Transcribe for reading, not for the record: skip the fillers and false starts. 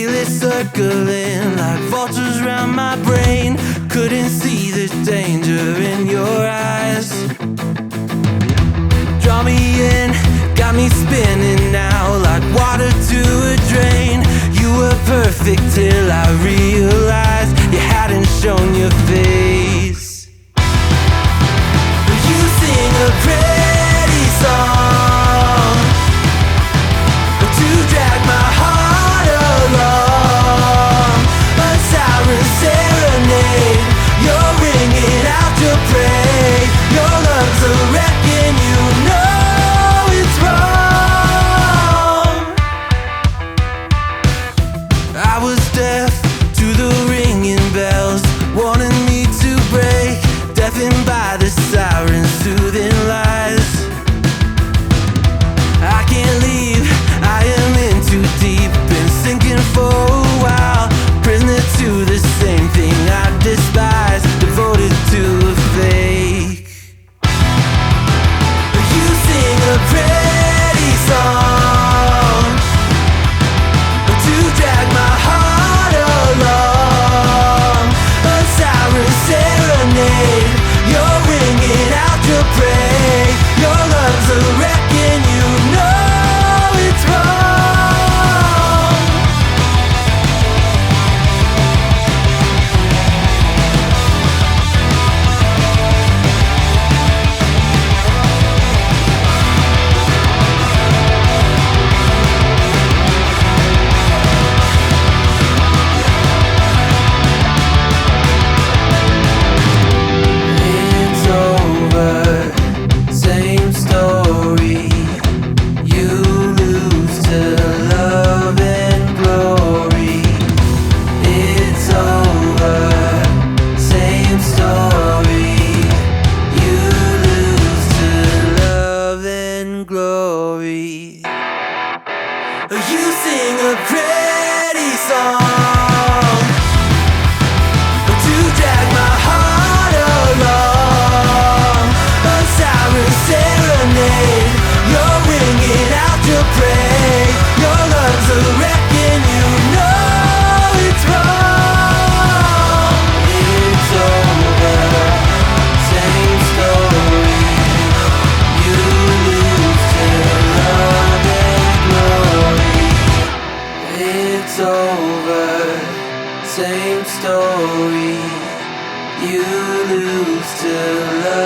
feel it circling like vultures round my brain. Couldn't see the danger in your eyes. Draw me in, got me spinning now like water to a drain. You were perfect till I realized you hadn't shown your face. You sing a pretty song to drag my heart along, a siren serenade. You're ringing out your praise. Your lungs are wrecking, you know it's wrong. I was deaf to the ringing bells, wanting me to break, deafened by the sirens' soothing lies. I can't leave, I am in too deep, been sinking for a while, prisoner to the same thing I despise, devoted to a fake. You sing a pretty song to drag my heart along, a siren serenade. You're ringing out your praise. Your lungs are wrecking, you know it's wrong. It's over, same story. You lose to love and glory. It's over, same story. You lose to love and glory. You sing a pretty song to drag my heart along, a siren serenade. You're ringing out your praise. Your lungs are wrecking, you know it's wrong. It's over, same story. You lose to love and glory. It's over, same story. You lose to love